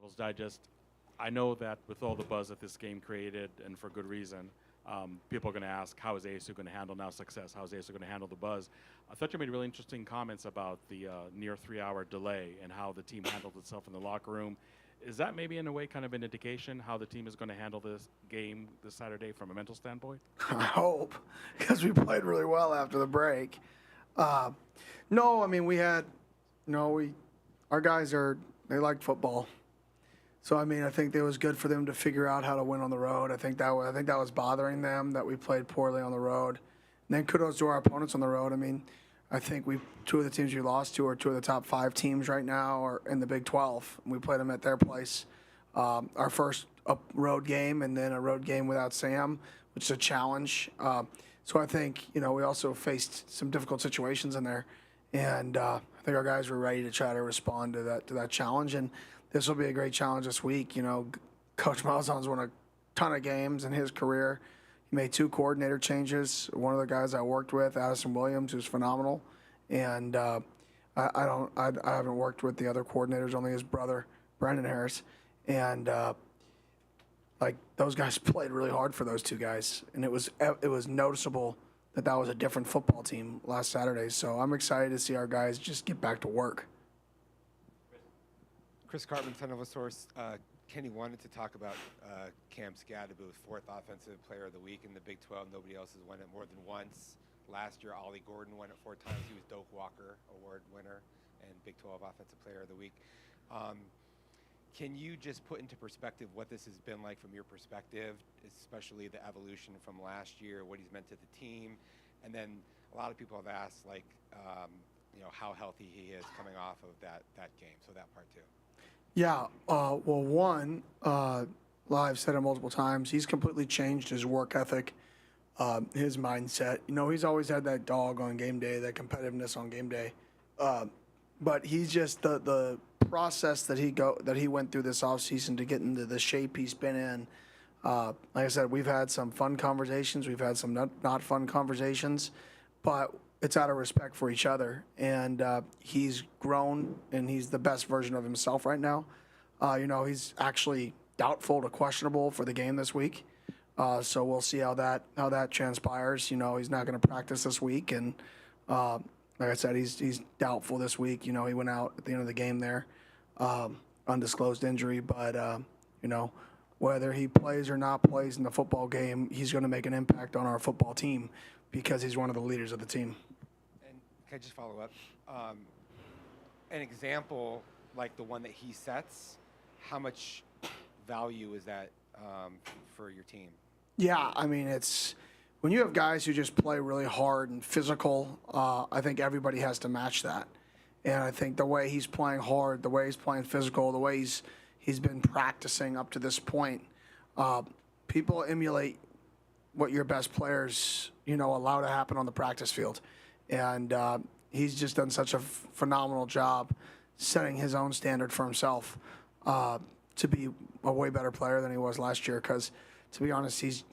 Devil's Digest. I know that with all the buzz that this game created, and for good reason, people are going to ask, how is ASU going to handle now success? How is ASU going to handle the buzz? I thought you made really interesting comments about the near 3-hour delay and how the team handled itself in the locker room. Is that maybe in a way kind of an indication how the team is going to handle this game this Saturday from a mental standpoint? I hope, because we played really well after the break. No, I mean, our guys they like football. So, I mean, I think it was good for them to figure out how to win on the road. I think that was bothering them, that we played poorly on the road. And then kudos to our opponents on the road. I mean, I think two of the teams we lost to are two of the top 5 teams right now are in the Big 12. We played them at their place. Our first road game and then a road game without Sam, which is a challenge. So I think, we also faced some difficult situations in there. And I think our guys were ready to try to respond to that challenge. And this will be a great challenge this week. Coach Malzahn's won a ton of games in his career. He made 2 coordinator changes. One of the guys I worked with, Addison Williams, who's phenomenal. And I haven't worked with the other coordinators, only his brother, Brandon Harris. And those guys played really hard for those 2 guys. And it was noticeable that was a different football team last Saturday. So I'm excited to see our guys just get back to work. Chris Cartman, Son of a Source. Kenny wanted to talk about Cam Skattebo, 4th Offensive Player of the Week in the Big 12. Nobody else has won it more than once. Last year, Ollie Gordon won it 4 times. He was Doak Walker Award winner and Big 12 Offensive Player of the Week. Can you just put into perspective what this has been like from your perspective, especially the evolution from last year, what he's meant to the team? And then a lot of people have asked, how healthy he is coming off of that game. So that part too. Yeah, one, I've said it multiple times, he's completely changed his work ethic, his mindset. He's always had that dog on game day, that competitiveness on game day. But he's just the process that he went through this offseason to get into the shape he's been in. Like I said, we've had some fun conversations, we've had some not fun conversations, but it's out of respect for each other, and he's grown, and he's the best version of himself right now. He's actually doubtful to questionable for the game this week, so we'll see how that transpires. He's not going to practice this week, and like I said, he's doubtful this week. He went out at the end of the game there, undisclosed injury, but whether he plays or not plays in the football game, he's going to make an impact on our football team because he's one of the leaders of the team. And can I just follow up? An example like the one that he sets, how much value is that for your team? Yeah, I mean, it's when you have guys who just play really hard and physical, I think everybody has to match that. And I think the way he's playing hard, the way he's playing physical, the way he's been practicing up to this point, people emulate what your best players, allow to happen on the practice field. And he's just done such a phenomenal job setting his own standard for himself to be a way better player than he was last year. Because, to be honest, he's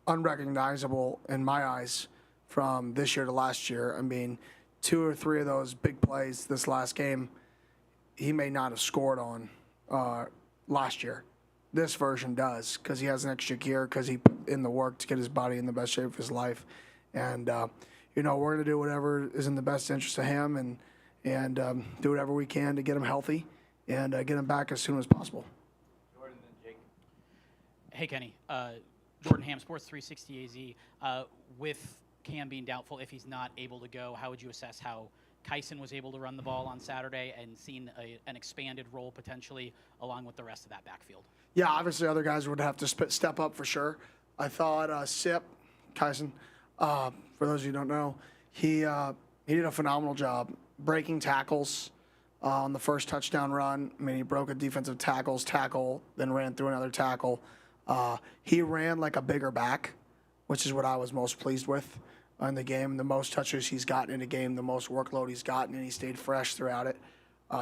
unrecognizable in my eyes from this year to last year. I mean, 2 or 3 of those big plays this last game, he may not have scored on last year. This version does, because he has an extra gear, because he put in the work to get his body in the best shape of his life. And, we're going to do whatever is in the best interest of him and do whatever we can to get him healthy and get him back as soon as possible. Jordan and Jake. Hey, Kenny. Jordan Ham, Sports 360 AZ. With Cam being doubtful, if he's not able to go, how would you assess how Kyson was able to run the ball on Saturday and seen an expanded role potentially along with the rest of that backfield? Yeah, obviously other guys would have to step up for sure. I thought Sip, Kyson, for those of you who don't know, he did a phenomenal job breaking tackles on the first touchdown run. I mean, he broke a defensive tackle, then ran through another tackle. He ran like a bigger back, which is what I was most pleased with in the game. The most touches he's gotten in a game, the most workload he's gotten, and he stayed fresh throughout it.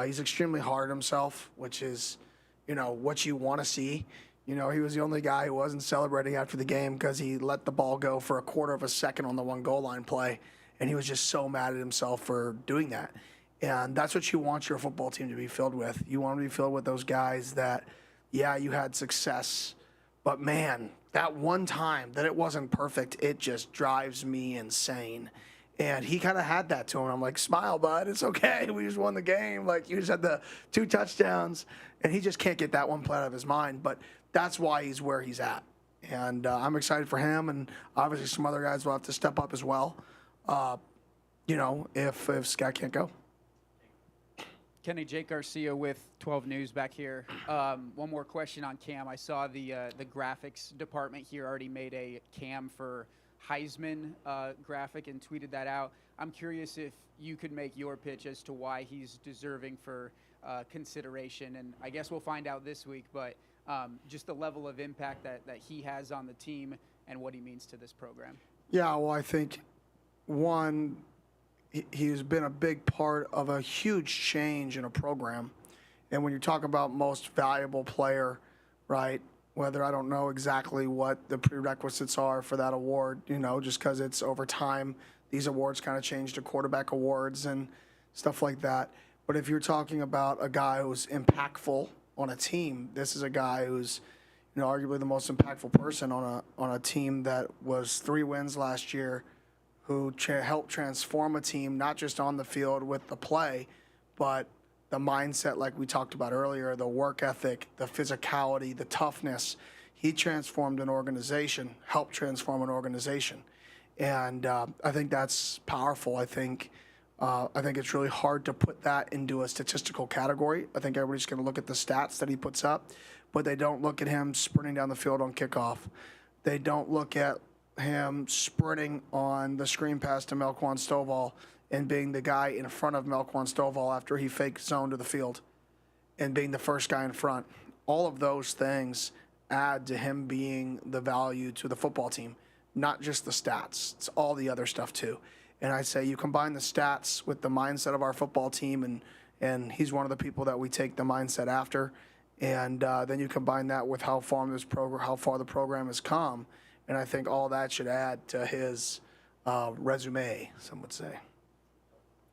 He's extremely hard on himself, which is, what you want to see. He was the only guy who wasn't celebrating after the game because he let the ball go for a quarter of a second on the 1 goal line play, and he was just so mad at himself for doing that. And that's what you want your football team to be filled with. You want to be filled with those guys that, yeah, you had success, but man, that one time that it wasn't perfect, it just drives me insane. And he kind of had that to him. I'm like, smile, bud. It's okay. We just won the game. Like, you just had the 2 touchdowns. And he just can't get that one play out of his mind. But that's why he's where he's at. And I'm excited for him. And obviously some other guys will have to step up as well, if Scott can't go. Kenny, Jake Garcia with 12 News back here. One more question on Cam. I saw the graphics department here already made a Cam for Heisman graphic and tweeted that out. I'm curious if you could make your pitch as to why he's deserving for consideration. And I guess we'll find out this week, but just the level of impact that he has on the team and what he means to this program. Yeah, well, I think, one, he's been a big part of a huge change in a program. And when you talk about most valuable player, right, whether I don't know exactly what the prerequisites are for that award, just because it's over time, these awards kind of change to quarterback awards and stuff like that. But if you're talking about a guy who's impactful on a team, this is a guy who's, arguably the most impactful person on a team that was 3 wins last year, who helped transform a team, not just on the field with the play, but the mindset, like we talked about earlier, the work ethic, the physicality, the toughness. He transformed an organization, helped transform an organization. And I think that's powerful. I think it's really hard to put that into a statistical category. I think everybody's going to look at the stats that he puts up, but they don't look at him sprinting down the field on kickoff. They don't look at him sprinting on the screen pass to Melquan Stovall and being the guy in front of Melquan Stovall after he fake zoned to the field and being the first guy in front. All of those things add to him being the value to the football team, not just the stats. It's all the other stuff too. And I say you combine the stats with the mindset of our football team, and he's one of the people that we take the mindset after. And then you combine that with how far the program has come, and I think all that should add to his resume, some would say.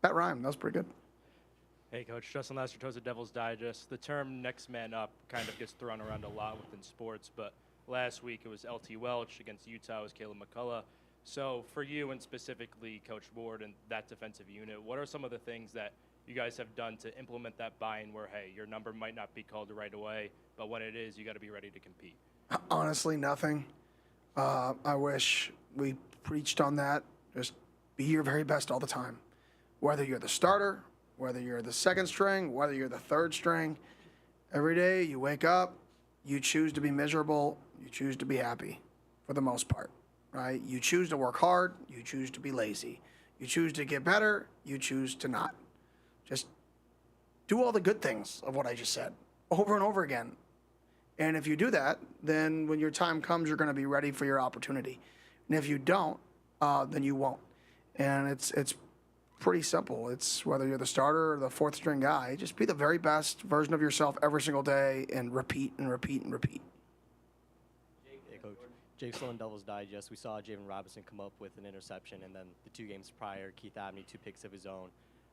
That rhymed. That was pretty good. Hey, Coach. Justin Lastertosa, Devil's Digest. The term next man up kind of gets thrown around a lot within sports, but last week it was LT Welch. Against Utah, it was Caleb McCullough. So for you and specifically Coach Ward and that defensive unit, what are some of the things that you guys have done to implement that buy-in where, hey, your number might not be called right away, but when it is, you got to be ready to compete? Honestly, nothing. I wish we preached on that. Just be your very best all the time. Whether you're the starter, whether you're the second string, whether you're the third string, every day you wake up, you choose to be miserable, you choose to be happy for the most part, right? You choose to work hard, you choose to be lazy. You choose to get better, you choose to not. Just do all the good things of what I just said over and over again. And if you do that, then when your time comes, you're going to be ready for your opportunity. And if you don't, then you won't. And it's pretty simple. It's whether you're the starter or the fourth string guy, just be the very best version of yourself every single day and repeat and repeat and repeat. Hey, Coach. Jake Sloan, Devil's Digest. We saw Javen Robinson come up with an interception, and then the 2 games prior, Keith Abney, 2 picks of his own.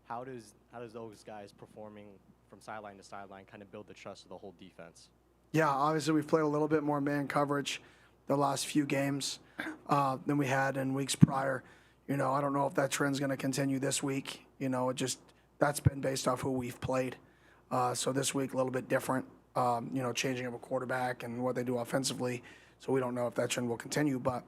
How does those guys performing from sideline to sideline kind of build the trust of the whole defense? Yeah, obviously we've played a little bit more man coverage the last few games than we had in weeks prior. I don't know if that trend's going to continue this week. That's been based off who we've played. So this week a little bit different, changing of a quarterback and what they do offensively. So we don't know if that trend will continue. But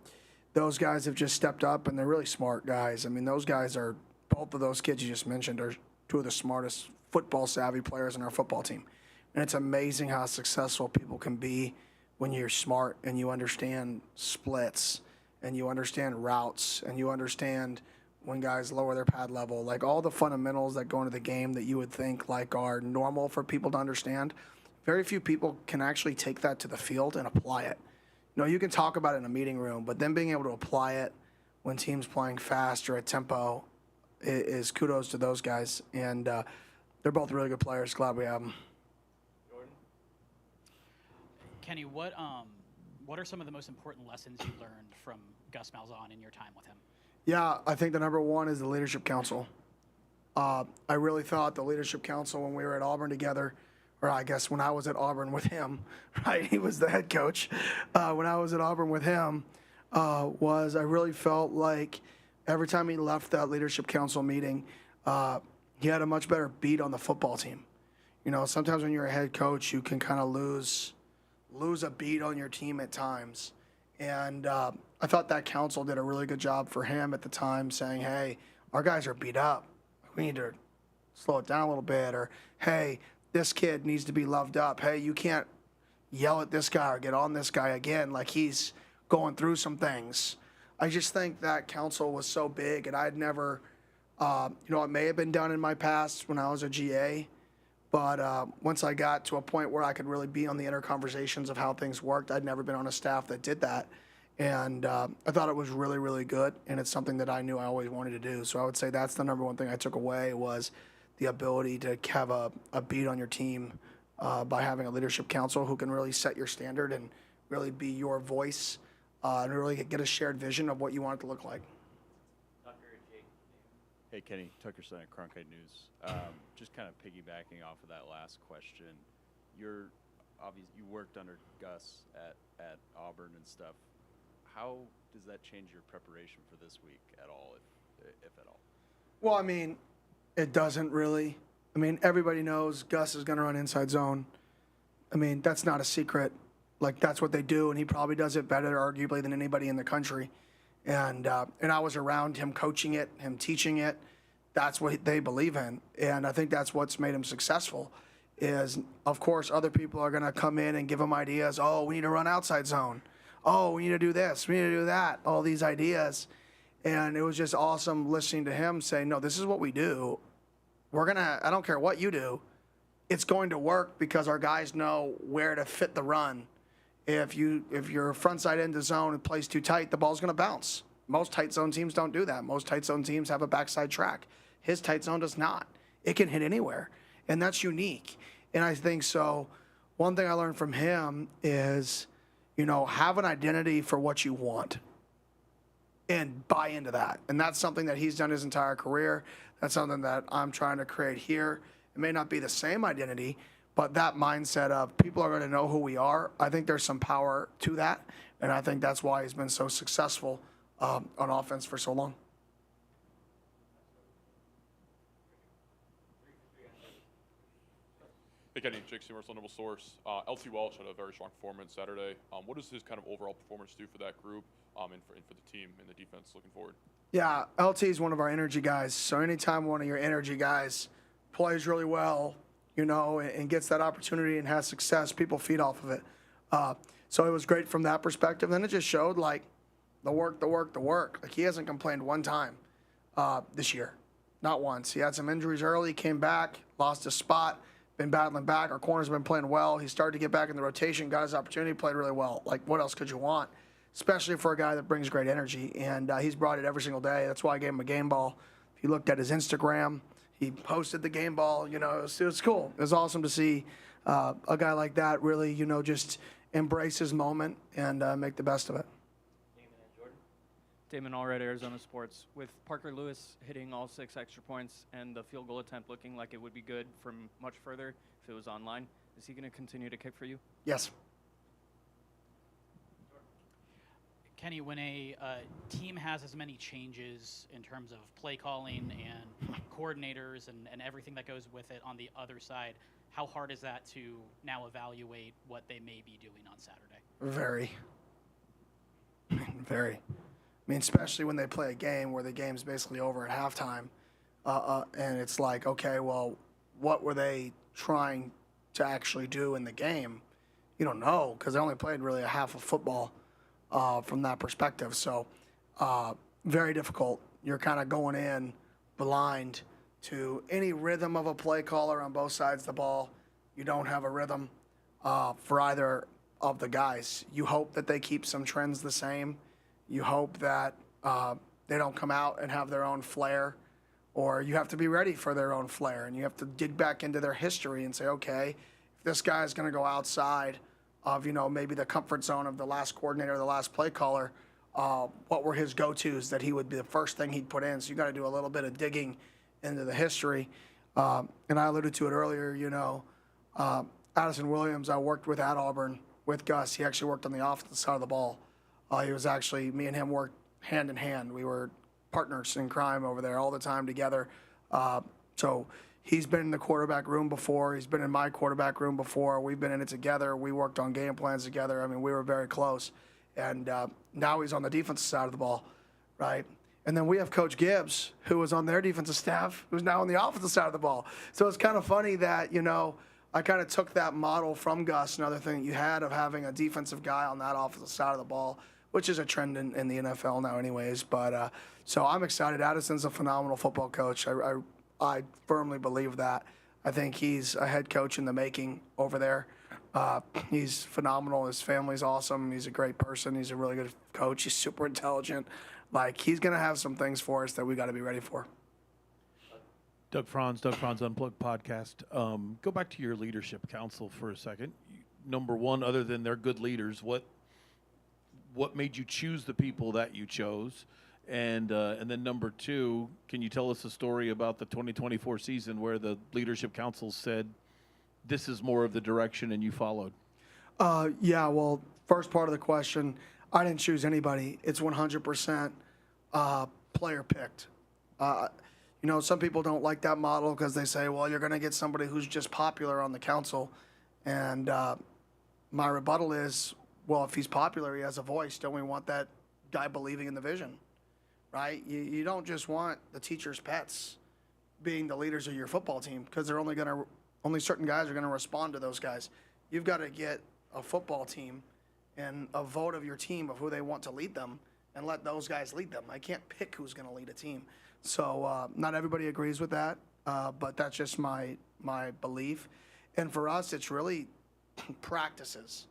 those guys have just stepped up, and they're really smart guys. I mean, those guys are, both of those kids you just mentioned are 2 of the smartest football-savvy players in our football team. And it's amazing how successful people can be when you're smart and you understand splits and you understand routes and you understand when guys lower their pad level, like all the fundamentals that go into the game that you would think like are normal for people to understand. Very few people can actually take that to the field and apply it. You can talk about it in a meeting room, but then being able to apply it when teams playing fast or at tempo is kudos to those guys. And they're both really good players. Glad we have them. Kenny, what are some of the most important lessons you learned from Gus Malzahn in your time with him? Yeah, I think the number one is the leadership council. I really thought the leadership council when we were at Auburn together, or I guess when I was at Auburn with him, right? He was the head coach. When I was at Auburn with him, I really felt like every time he left that leadership council meeting, he had a much better beat on the football team. You know, sometimes when you're a head coach, you can kind of lose a beat on your team at times. And I thought that council did a really good job for him at the time, saying, hey, our guys are beat up. We need to slow it down a little bit. Or, hey, this kid needs to be loved up. Hey, you can't yell at this guy or get on this guy again like he's going through some things. I just think that council was so big, and I'd never, it may have been done in my past when I was a GA, but once I got to a point where I could really be on the inner conversations of how things worked, I'd never been on a staff that did that. And I thought it was really, really good, and it's something that I knew I always wanted to do. So I would say that's the number one thing I took away was the ability to have a beat on your team by having a leadership council who can really set your standard and really be your voice and really get a shared vision of what you want it to look like. Hey, Kenny, Tucker Son at Cronkite News. Just kind of piggybacking off of that last question, you worked under Gus at Auburn and stuff. How does that change your preparation for this week at all, if at all? Well, I mean, it doesn't really. I mean, everybody knows Gus is going to run inside zone. I mean, that's not a secret. Like, that's what they do, and he probably does it better, arguably, than anybody in the country. And I was around him coaching it, him teaching it. That's what they believe in, and I think that's what's made him successful. Is, of course, other people are going to come in and give him ideas. Oh, we need to run outside zone. Oh, we need to do this. We need to do that. All these ideas. And it was just awesome listening to him say, no, this is what we do. I don't care what you do. It's going to work because our guys know where to fit the run. If your front side end of zone and plays too tight, the ball's going to bounce. Most tight zone teams don't do that. Most tight zone teams have a backside track. His tight zone does not. It can hit anywhere, and that's unique. And I think so. One thing I learned from him is, have an identity for what you want and buy into that. And that's something that he's done his entire career. That's something that I'm trying to create here. It may not be the same identity, but that mindset of people are going to know who we are, I think there's some power to that. And I think that's why he's been so successful on offense for so long. Hey, Kenny, Jake Seymour, Noble Source. LT Welch had a very strong performance Saturday. What does his kind of overall performance do for that group and for the team and the defense looking forward? Yeah, LT is one of our energy guys. So anytime one of your energy guys plays really well, and gets that opportunity and has success, people feed off of it. So it was great from that perspective. Then it just showed, like, the work. Like, he hasn't complained one time this year. Not once. He had some injuries early, came back, lost his spot, been battling back. Our corner's been playing well. He started to get back in the rotation, got his opportunity, played really well. Like, what else could you want? Especially for a guy that brings great energy. And he's brought it every single day. That's why I gave him a game ball. If you looked at his Instagram, he posted the game ball. It was cool. It was awesome to see a guy like that really, just embrace his moment and make the best of it. Damon Allred, Arizona Sports. With Parker Lewis hitting all 6 extra points and the field goal attempt looking like it would be good from much further if it was online, is he going to continue to kick for you? Yes. Kenny, when a team has as many changes in terms of play calling and coordinators and everything that goes with it on the other side, how hard is that to now evaluate what they may be doing on Saturday? Very. Very. I mean, especially when they play a game where the game's basically over at halftime, and it's like, okay, well, what were they trying to actually do in the game? You don't know because they only played really a half of football from that perspective. So very difficult. You're kind of going in blind to any rhythm of a play caller on both sides of the ball. You don't have a rhythm for either of the guys. You hope that they keep some trends the same. You hope that they don't come out and have their own flair, or you have to be ready for their own flair, and you have to dig back into their history and say, okay, if this guy is going to go outside of, maybe the comfort zone of the last coordinator, the last play caller, what were his go-tos that he would be the first thing he'd put in? So you got to do a little bit of digging into the history. And I alluded to it earlier, Addison Williams, I worked with at Auburn with Gus. He actually worked on the offensive side of the ball. He was actually, me and him worked hand in hand. We were partners in crime over there all the time together. So he's been in the quarterback room before. He's been in my quarterback room before. We've been in it together. We worked on game plans together. I mean, we were very close. And now he's on the defensive side of the ball, right? And then we have Coach Gibbs, who was on their defensive staff, who's now on the offensive side of the ball. So it's kind of funny that, I kind of took that model from Gus, another thing you had of having a defensive guy on that offensive side of the ball, which is a trend in the NFL now anyways. But so I'm excited. Addison's a phenomenal football coach. I firmly believe that. I think he's a head coach in the making over there. He's phenomenal. His family's awesome. He's a great person. He's a really good coach. He's super intelligent. Like, he's going to have some things for us that we got to be ready for. Doug Franz Unplugged podcast. Go back to your leadership council for a second. Number one, other than they're good leaders, what made you choose the people that you chose? And then number two, can you tell us a story about the 2024 season where the leadership council said, this is more of the direction, and you followed? Yeah, well, first part of the question, I didn't choose anybody. It's 100% player picked. Some people don't like that model because they say, well, you're going to get somebody who's just popular on the council. And my rebuttal is, well, if he's popular, he has a voice. Don't we want that guy believing in the vision, right? You don't just want the teacher's pets being the leaders of your football team because they're only certain guys are going to respond to those guys. You've got to get a football team and a vote of your team of who they want to lead them and let those guys lead them. I can't pick who's going to lead a team. So not everybody agrees with that, but that's just my belief. And for us, it's really practices.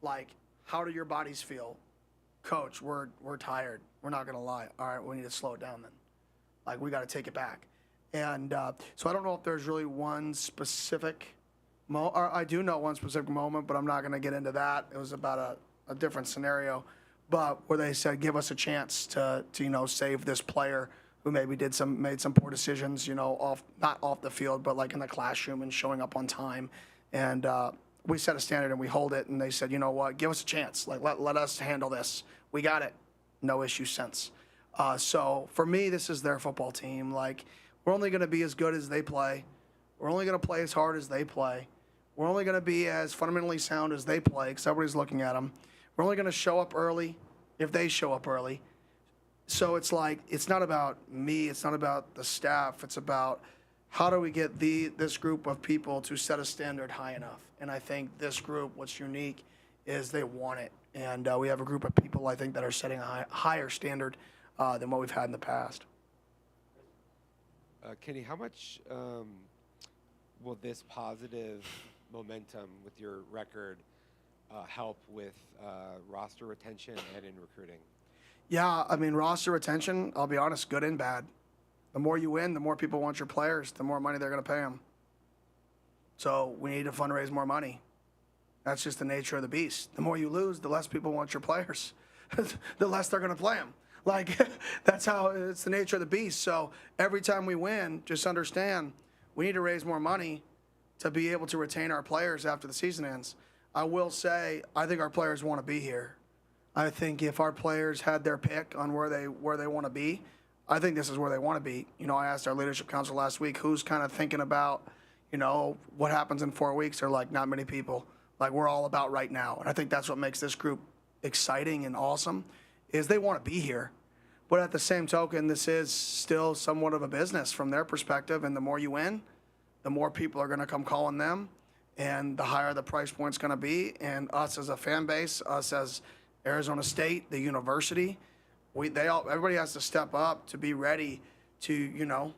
Like, how do your bodies feel? Coach, we're tired. We're not going to lie. All right, we need to slow it down then. Like, we got to take it back. And so I don't know if there's really one specific I do know one specific moment, but I'm not going to get into that. It was about a different scenario, but where they said, give us a chance to save this player who maybe made some poor decisions, not off the field, but like in the classroom and showing up on time. And we set a standard and we hold it. And they said, you know what, give us a chance. Like, let us handle this. We got it. No issue since. So for me, this is their football team. Like, we're only going to be as good as they play. We're only going to play as hard as they play. We're only going to be as fundamentally sound as they play because everybody's looking at them. We're only going to show up early if they show up early. So it's like, it's not about me. It's not about the staff. It's about how do we get this group of people to set a standard high enough. And I think this group, what's unique is they want it. And we have a group of people, I think, that are setting a higher standard than what we've had in the past. Kenny, how much will this positive momentum with your record help with roster retention and in recruiting? Yeah, I mean, roster retention, I'll be honest, good and bad. The more you win, the more people want your players, the more money they're going to pay them. So we need to fundraise more money. That's just the nature of the beast. The more you lose, the less people want your players. The less they're going to play them. Like, that's how it's the nature of the beast. So every time we win, just understand we need to raise more money to be able to retain our players after the season ends. I will say, I think our players want to be here. I think if our players had their pick on where they want to be, I think this is where they want to be. I asked our leadership council last week, who's kind of thinking about, what happens in 4 weeks. They're like, not many people. Like, we're all about right now. And I think that's what makes this group exciting and awesome, is they want to be here. But at the same token, this is still somewhat of a business from their perspective. And the more you win, the more people are going to come calling them, and the higher the price point's going to be. And us as a fan base, us as Arizona State, the university, everybody has to step up to be ready to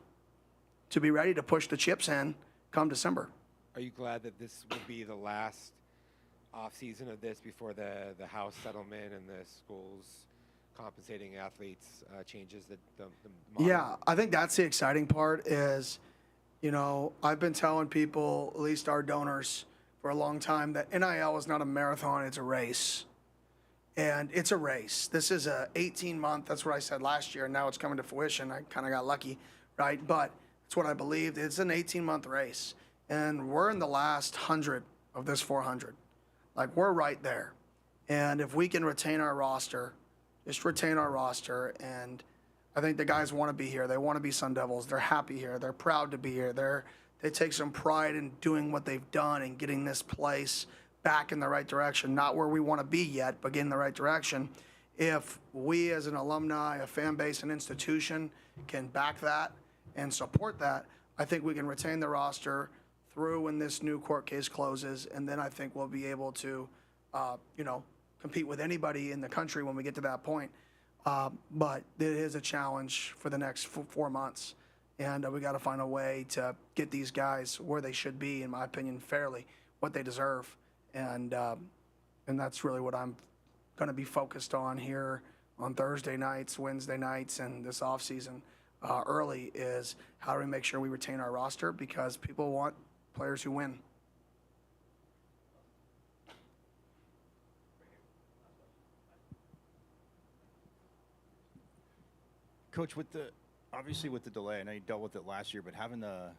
push the chips in come December. Are you glad that this will be the last off season of this before the House settlement and the schools compensating athletes changes the model? Yeah, I think that's the exciting part is, I've been telling people, at least our donors, for a long time that NIL is not a marathon, it's a race. And it's a race. This is a 18-month, that's what I said last year, and now it's coming to fruition. I kind of got lucky, right? But It's what I believed. It's an 18-month race, and we're in the last 100 of this 400. Like, we're right there. And if we can retain our roster, just retain our roster, and I think the guys want to be here. They want to be Sun Devils. They're happy here. They're proud to be here. They take some pride in doing what they've done and getting this place back in the right direction. Not where we want to be yet, but get in the right direction. If we as an alumni, a fan base, an institution can back that and support that, I think we can retain the roster through when this new court case closes, and then I think we'll be able to, compete with anybody in the country when we get to that point. But it is a challenge for the next 4 months, and we got to find a way to get these guys where they should be, in my opinion, fairly, what they deserve, and that's really what I'm going to be focused on here on Thursday nights, Wednesday nights, and this offseason early is how do we make sure we retain our roster, because people want players who win. Coach, with the delay, I know you dealt with it last year, but having the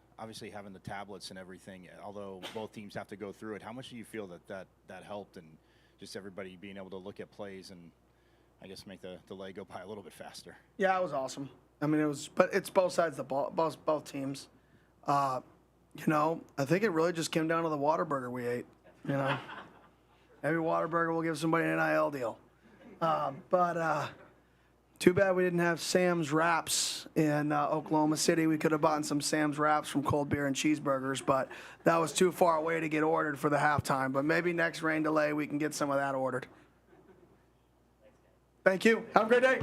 tablets and everything, although both teams have to go through it, how much do you feel that helped, and just everybody being able to look at plays and I guess make the delay go by a little bit faster? Yeah, it was awesome. I mean, but it's both sides of the ball, both teams. I think it really just came down to the Whataburger we ate. Every Whataburger will give somebody an NIL deal. But too bad we didn't have Sam's Wraps in Oklahoma City. We could have bought some Sam's Wraps from cold beer and cheeseburgers, but that was too far away to get ordered for the halftime. But maybe next rain delay we can get some of that ordered. Thank you. Have a great day.